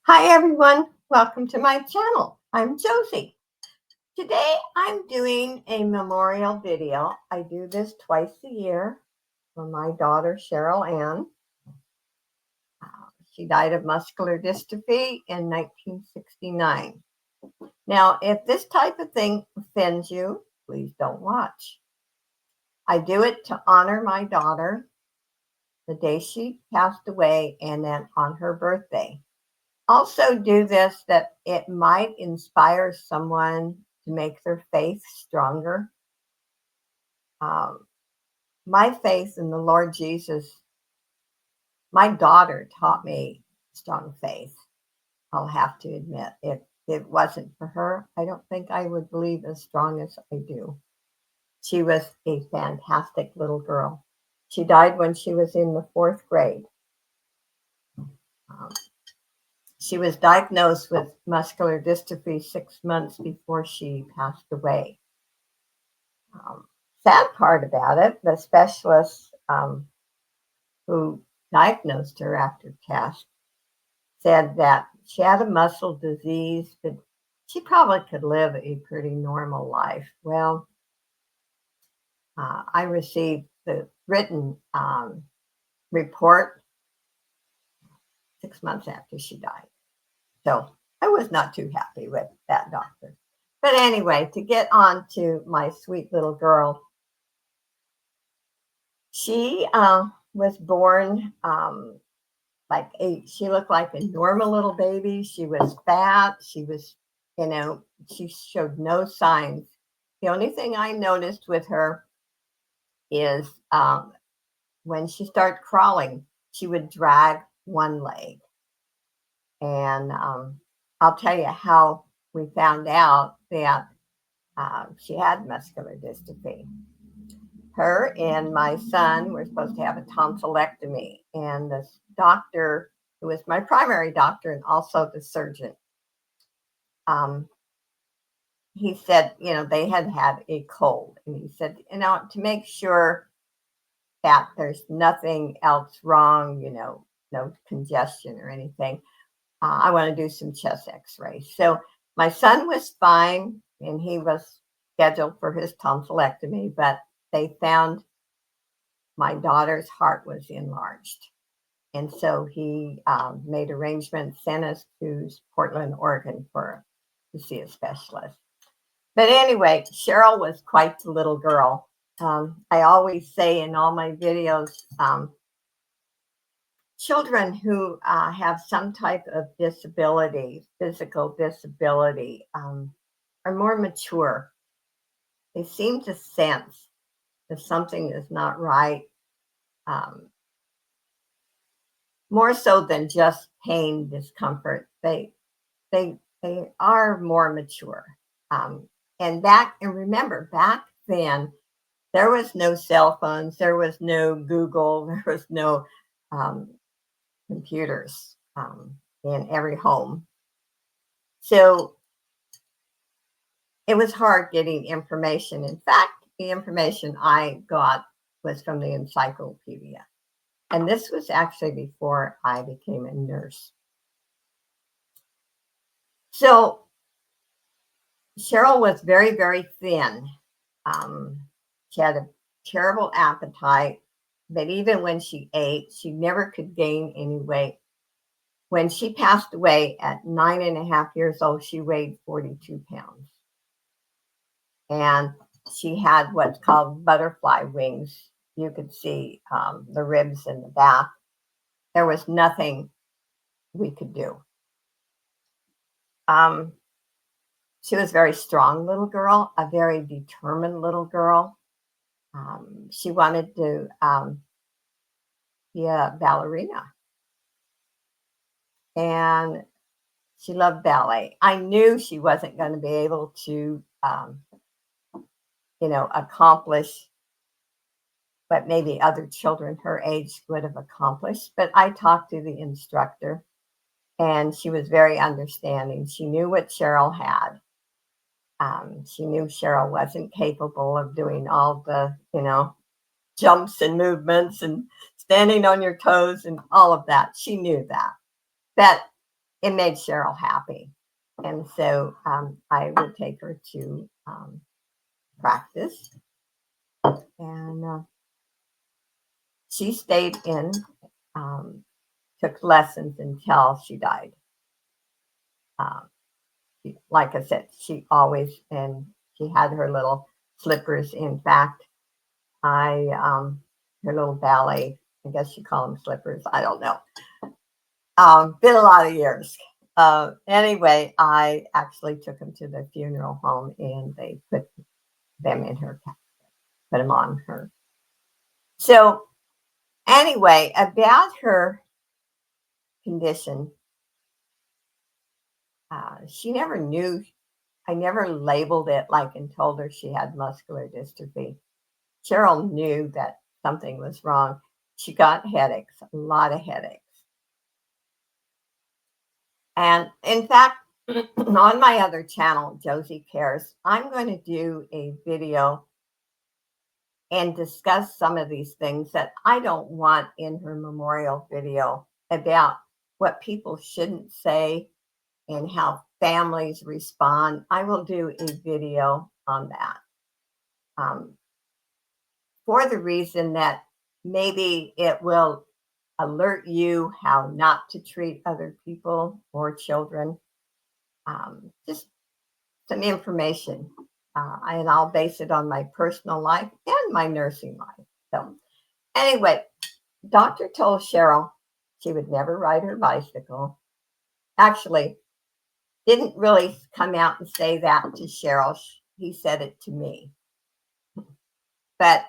Hi everyone, welcome to my channel. I'm Josie. Today I'm doing a memorial video. I do this twice a year for my daughter Cheryl Ann. She died of muscular dystrophy in 1969. Now, if this type of thing offends you, please don't watch. I do it to honor my daughter the day she passed away and then on her birthday. Also do this that it might inspire someone to make their faith stronger. Um, my faith in the Lord Jesus, my daughter taught me strong faith. I'll have to admit, if it wasn't for her, I don't think I would believe as strong as I do. She was a fantastic little girl. She died when she was in the fourth grade. Um, she was diagnosed with muscular dystrophy 6 months before she passed away. Um, Sad part about it, the specialist who diagnosed her after test said that she had a muscle disease, but she probably could live a pretty normal life. Well, I received the written report 6 months after she died. So I was not too happy with that doctor. But anyway, to get on to my sweet little girl, she was born she looked like a normal little baby. She was fat. She was, she showed no signs. The only thing I noticed with her is when she started crawling, she would drag one leg. And I'll tell you how we found out that she had muscular dystrophy. Her and my son were supposed to have a tonsillectomy, and this doctor, who was my primary doctor and also the surgeon, um, he said, they had had a cold, and he said, to make sure that there's nothing else wrong, no congestion or anything, I want to do some chest X-rays. So my son was fine, and he was scheduled for his tonsillectomy, but they found my daughter's heart was enlarged. And so he made arrangements, sent us to Portland, Oregon to see a specialist. But anyway, Cheryl was quite the little girl. I always say in all my videos, children who have some type of disability, physical disability, are more mature. They seem to sense that something is not right. Um, More so than just pain, discomfort. They are more mature. Um, and remember, back then there was no cell phones, there was no Google, there was no um, computers in every home. So it was hard getting information. In fact, the information I got was from the encyclopedia. And this was actually before I became a nurse. So Cheryl was very, very thin. She had a terrible appetite, but even when she ate, she never could gain any weight. When she passed away at 9.5 years old, she weighed 42 pounds. And she had what's called butterfly wings. You could see the ribs in the back. There was nothing we could do. She was a very strong little girl, a very determined little girl. She wanted to be a ballerina, and she loved ballet. I knew she wasn't going to be able to, accomplish what maybe other children her age would have accomplished. But I talked to the instructor, and she was very understanding. She knew what Cheryl had. She knew Cheryl wasn't capable of doing all the, jumps and movements and standing on your toes and all of that. She knew that. But it made Cheryl happy. And so I would take her to practice. And she stayed in, um, took lessons until she died. Um, like I said, she always, and she had her little slippers. In fact, her little ballet, I guess you call them slippers. I don't know. Been a lot of years. Anyway, I actually took him to the funeral home and they put them in her, put them on her. So anyway, about her condition, she never knew. I never labeled it like and told her she had muscular dystrophy. Cheryl knew that something was wrong. She got headaches, a lot of headaches. And in fact, on my other channel, Josie Cares, I'm going to do a video and discuss some of these things that I don't want in her memorial video about what people shouldn't say and how families respond. I will do a video on that for the reason that maybe it will alert you how not to treat other people or children. Just some information. And I'll base it on my personal life and my nursing life. So, anyway, doctor told Cheryl she would never ride her bicycle. Actually, didn't really come out and say that to Cheryl. He said it to me. But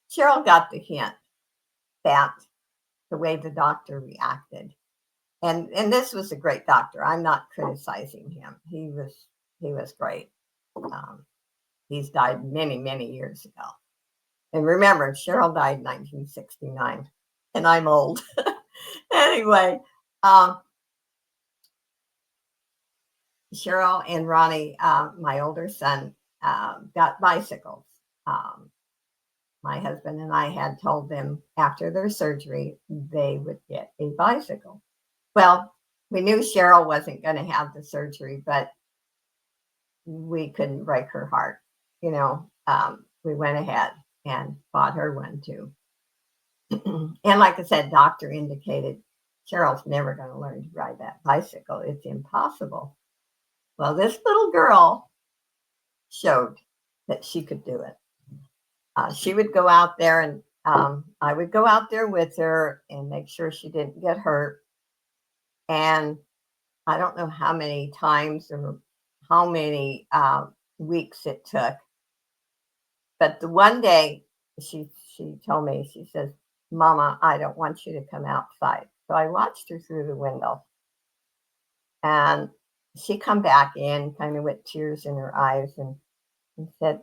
Cheryl got the hint that the way the doctor reacted. And this was a great doctor. I'm not criticizing him. He was great. He's died many, many years ago. And remember, Cheryl died in 1969, and I'm old. Anyway, Cheryl and Ronnie, my older son, got bicycles. My husband and I had told them after their surgery they would get a bicycle. Well, we knew Cheryl wasn't going to have the surgery, but we couldn't break her heart. We went ahead and bought her one too. And like I said, doctor indicated Cheryl's never going to learn to ride that bicycle. It's impossible. Well, this little girl showed that she could do it. She would go out there and I would go out there with her and make sure she didn't get hurt. And I don't know how many times or how many weeks it took. But the one day she told me, she says, "Mama, I don't want you to come outside." So I watched her through the window. And she come back in kind of with tears in her eyes and said,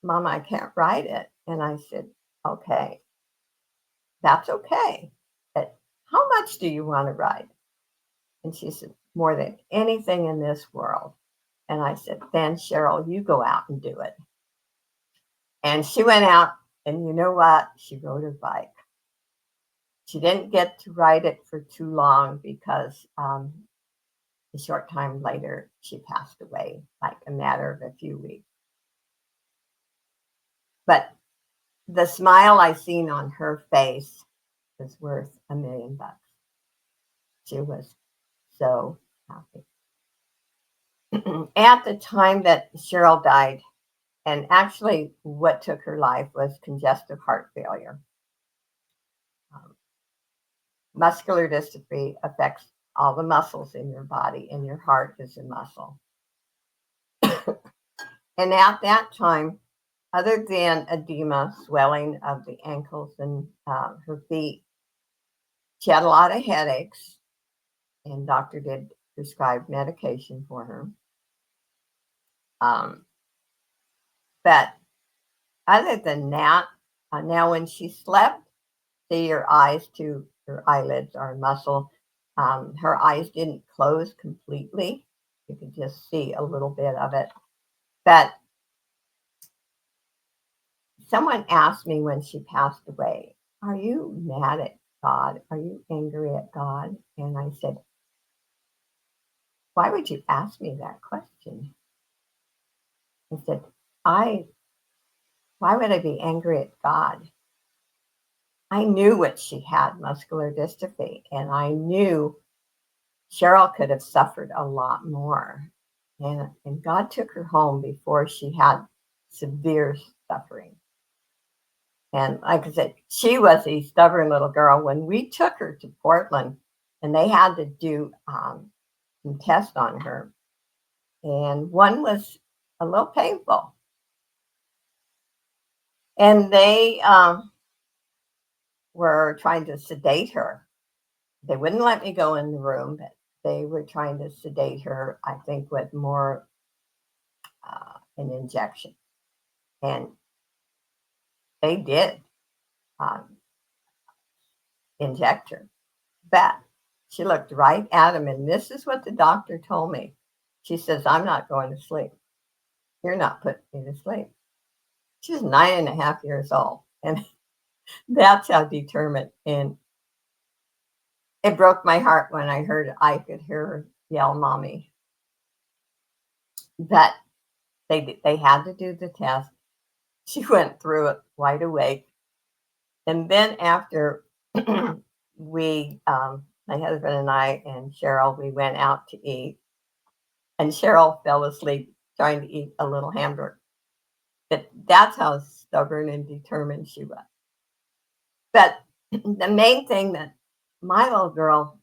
"Mama, I can't ride it." And I said, "Okay, that's okay. But how much do you want to ride?" And she said, "More than anything in this world." And I said, "Then Cheryl, you go out and do it." And she went out, and you know what? She rode her bike. She didn't get to ride it for too long because a short time later, she passed away, like a matter of a few weeks. But the smile I seen on her face was worth $1 million. She was so happy. At the time that Cheryl died, and actually what took her life was congestive heart failure. Muscular dystrophy affects all the muscles in your body, and your heart is a muscle. And at that time, other than edema, swelling of the ankles and her feet, she had a lot of headaches, and doctor did prescribe medication for her. But other than that, now when she slept, see your eyes too, her eyelids are a muscle. Her eyes didn't close completely. You could just see a little bit of it. But someone asked me when she passed away, "Are you mad at God? Are you angry at God? And I said, why would you ask me that question? I said, I, why would I be angry at God? I knew what she had, muscular dystrophy, and I knew Cheryl could have suffered a lot more. And God took her home before she had severe suffering. And like I said, she was a stubborn little girl. When we took her to Portland and they had to do some tests on her, and one was a little painful. And they were trying to sedate her. They wouldn't let me go in the room, but they were trying to sedate her, I think, with more an injection. And they did inject her. But she looked right at him, and this is what the doctor told me. She says, I'm not going to sleep. You're not putting me to sleep. She's 9.5 years old. And that's how determined. And it broke my heart when I could hear her yell, Mommy. But they had to do the test. She went through it wide awake. And then after my husband and I and Cheryl, we went out to eat. And Cheryl fell asleep trying to eat a little hamburger. But that's how stubborn and determined she was. But the main thing that my little girl,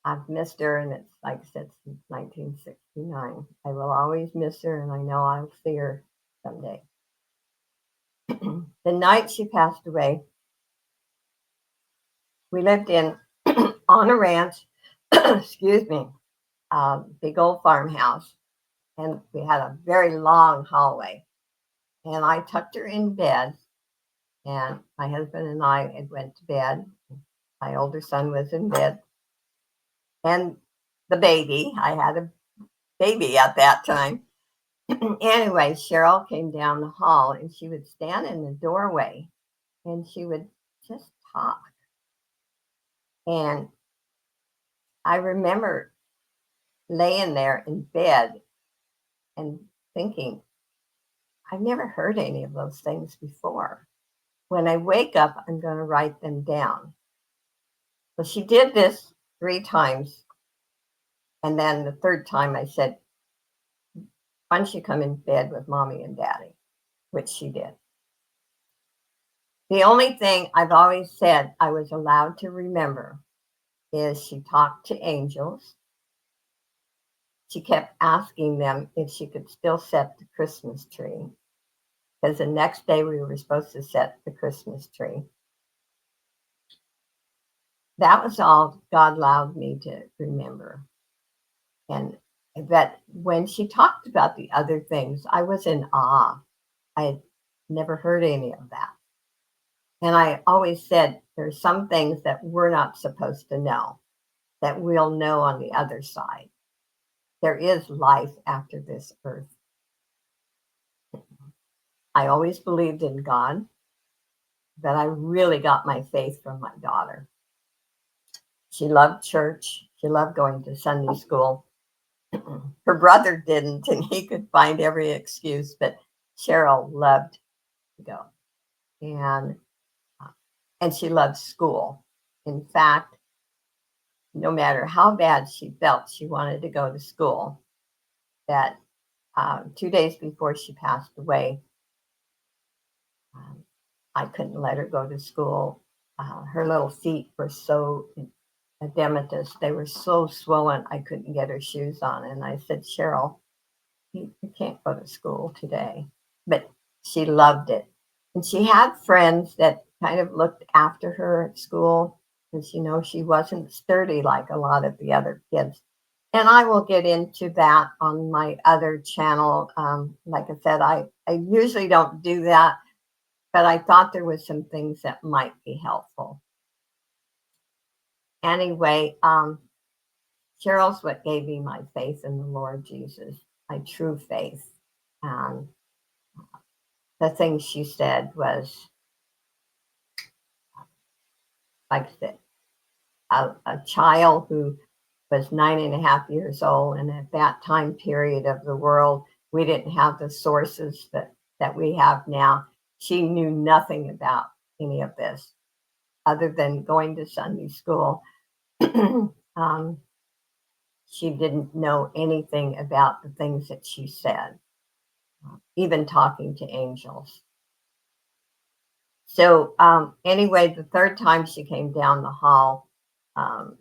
I've missed her, and it's like I said, since 1969. I will always miss her, and I know I'll see her someday. The night she passed away, we lived on a ranch, excuse me, big old farmhouse, and we had a very long hallway. And I tucked her in bed, and my husband and I had went to bed. My older son was in bed, and the baby, I had a baby at that time. Anyway, Cheryl came down the hall, and she would stand in the doorway, and she would just talk. And I remember laying there in bed and thinking, I've never heard any of those things before. When I wake up, I'm going to write them down. So she did this 3 times. And then the third time I said, why don't you come in bed with Mommy and Daddy? Which she did. The only thing I've always said I was allowed to remember is she talked to angels. She kept asking them if she could still set the Christmas tree, because the next day we were supposed to set the Christmas tree. That was all God allowed me to remember. And that when she talked about the other things, I was in awe. I had never heard any of that. And I always said there's some things that we're not supposed to know, that we'll know on the other side. There is life after this earth. I always believed in God, but I really got my faith from my daughter. She loved church. She loved going to Sunday school. Her brother didn't, and he could find every excuse, but Cheryl loved to go. And she loved school. In fact, no matter how bad she felt, she wanted to go to school. That 2 days before she passed away, I couldn't let her go to school. Her little feet were so edematous. They were so swollen, I couldn't get her shoes on. And I said, Cheryl, you can't go to school today. But she loved it. And she had friends that kind of looked after her at school, because, she wasn't sturdy like a lot of the other kids. And I will get into that on my other channel. Like I said, I usually don't do that, but I thought there was some things that might be helpful. Anyway, Cheryl's what gave me my faith in the Lord Jesus, my true faith. The thing she said was, like I said, a child who was 9.5 years old. And at that time period of the world, we didn't have the sources that we have now. She knew nothing about any of this other than going to Sunday school. um, she didn't know anything about the things that she said, even talking to angels. So anyway, the third time she came down the hall, um,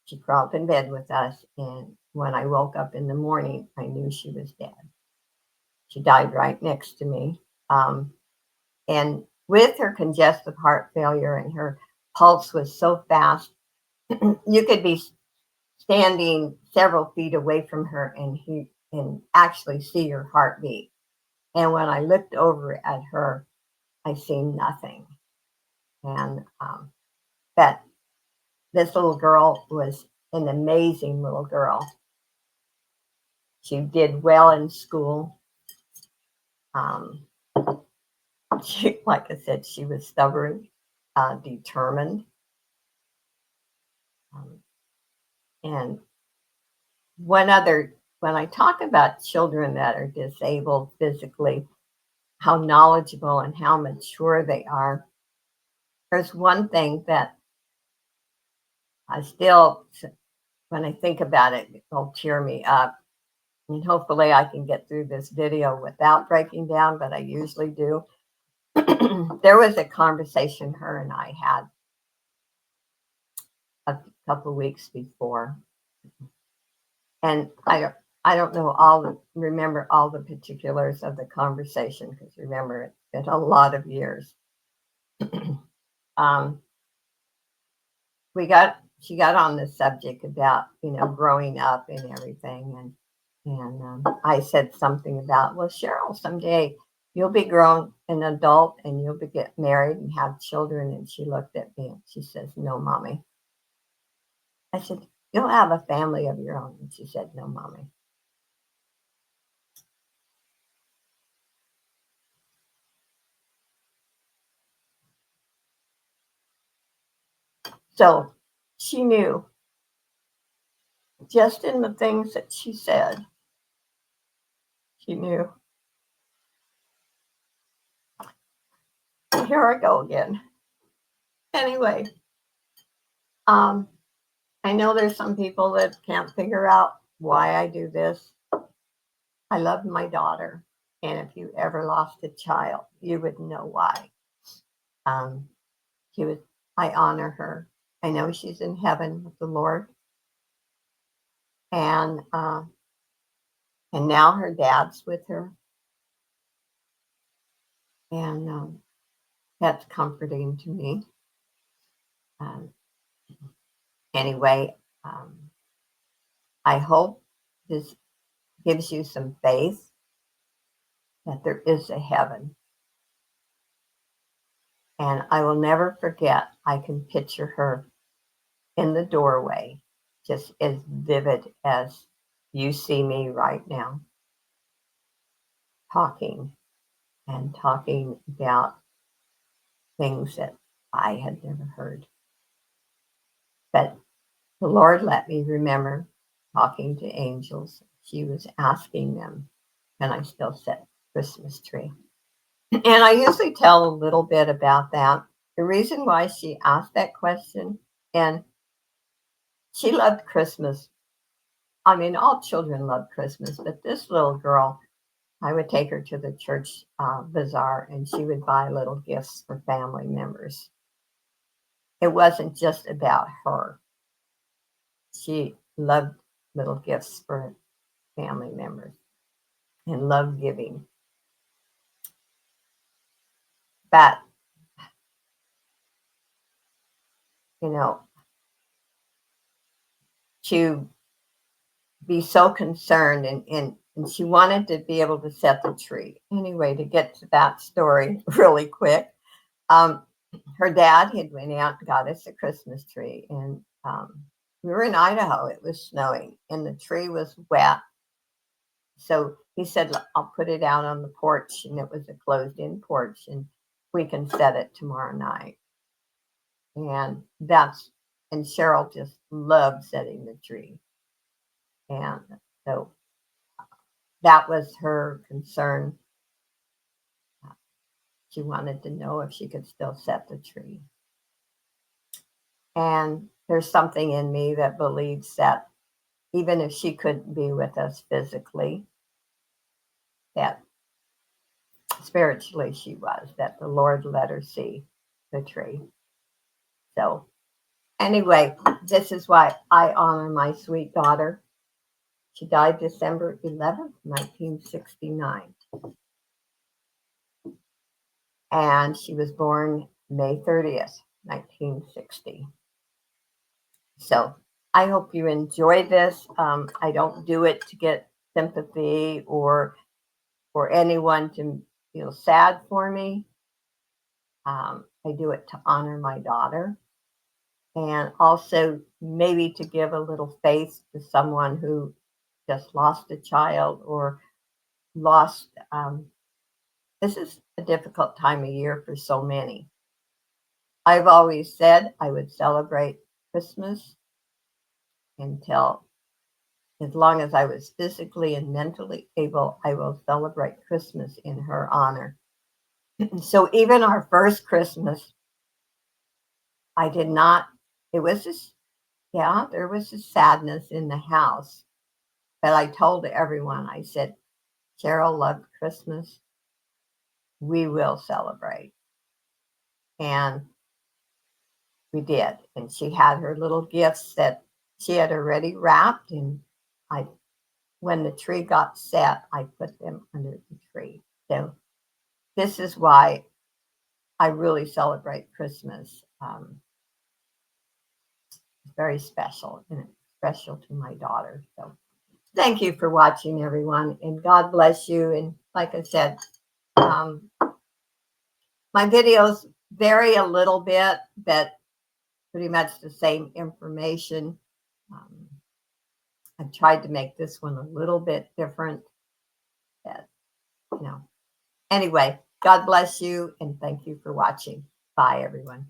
she crawled in bed with us. And when I woke up in the morning, I knew she was dead. She died right next to me. And with her congestive heart failure and her pulse was so fast, you could be standing several feet away from her and actually see her heartbeat. And when I looked over at her, I seen nothing. And that this little girl was an amazing little girl. She did well in school. Like I said, she was stubborn, determined. Um, and when I talk about children that are disabled physically, how knowledgeable and how mature they are, there's one thing that I still, when I think about it, it'll tear me up. And hopefully I can get through this video without breaking down, but I usually do. There was a conversation her and I had a couple of weeks before. And I don't remember all the particulars of the conversation, because remember, it's been a lot of years. um, she got on the subject about, growing up and everything. And I said something about, well, Cheryl, someday you'll be grown an adult and you'll get married and have children. And she looked at me and she says, no, mommy. I said, you'll have a family of your own. And she said, no, mommy. So she knew, just in the things that she said, she knew. Here I go again. Anyway, I know there's some people that can't figure out why I do this. I love my daughter. And if you ever lost a child, you would know why. Um, I honor her. I know she's in heaven with the Lord. And now her dad's with her. And that's comforting to me. Um, anyway, I hope this gives you some faith that there is a heaven. And I will never forget, I can picture her in the doorway, just as vivid as you see me right now, talking about things that I had never heard. But the Lord let me remember talking to angels. She was asking them, and I still set Christmas tree. And I usually tell a little bit about that. The reason why she asked that question, and she loved Christmas. I mean, all children love Christmas, but this little girl, I would take her to the church bazaar and she would buy little gifts for family members. It wasn't just about her. She loved little gifts for family members and loved giving. But, to be so concerned and she wanted to be able to set the tree. Anyway, to get to that story really quick, her dad had went out and got us a Christmas tree, and we were in Idaho. It was snowing, and the tree was wet. So he said, I'll put it out on the porch, and it was a closed-in porch, and we can set it tomorrow night. And Cheryl just loved setting the tree. And so that was her concern. She wanted to know if she could still set the tree. And there's something in me that believes that even if she couldn't be with us physically, that spiritually she was, that the Lord let her see the tree. So anyway, this is why I honor my sweet daughter. She died December 11th, 1969. And she was born May 30th, 1960. So I hope you enjoy this. I don't do it to get sympathy or for anyone to feel sad for me. I do it to honor my daughter and also maybe to give a little faith to someone who just lost a child or lost. This is a difficult time of year for so many. I've always said I would celebrate Christmas until, as long as I was physically and mentally able, I will celebrate Christmas in her honor. So even our first Christmas, I did not, it was just, yeah, there was a sadness in the house. But I told everyone, I said, Cheryl loved Christmas. We will celebrate. And we did. And she had her little gifts that she had already wrapped. And when the tree got set, I put them under the tree. So this is why I really celebrate Christmas. It's very special, and it's special to my daughter. So thank you for watching, everyone, and God bless you. And like I said, my videos vary a little bit, but pretty much the same information. I've tried to make this one a little bit different. But, anyway, God bless you, and thank you for watching. Bye, everyone.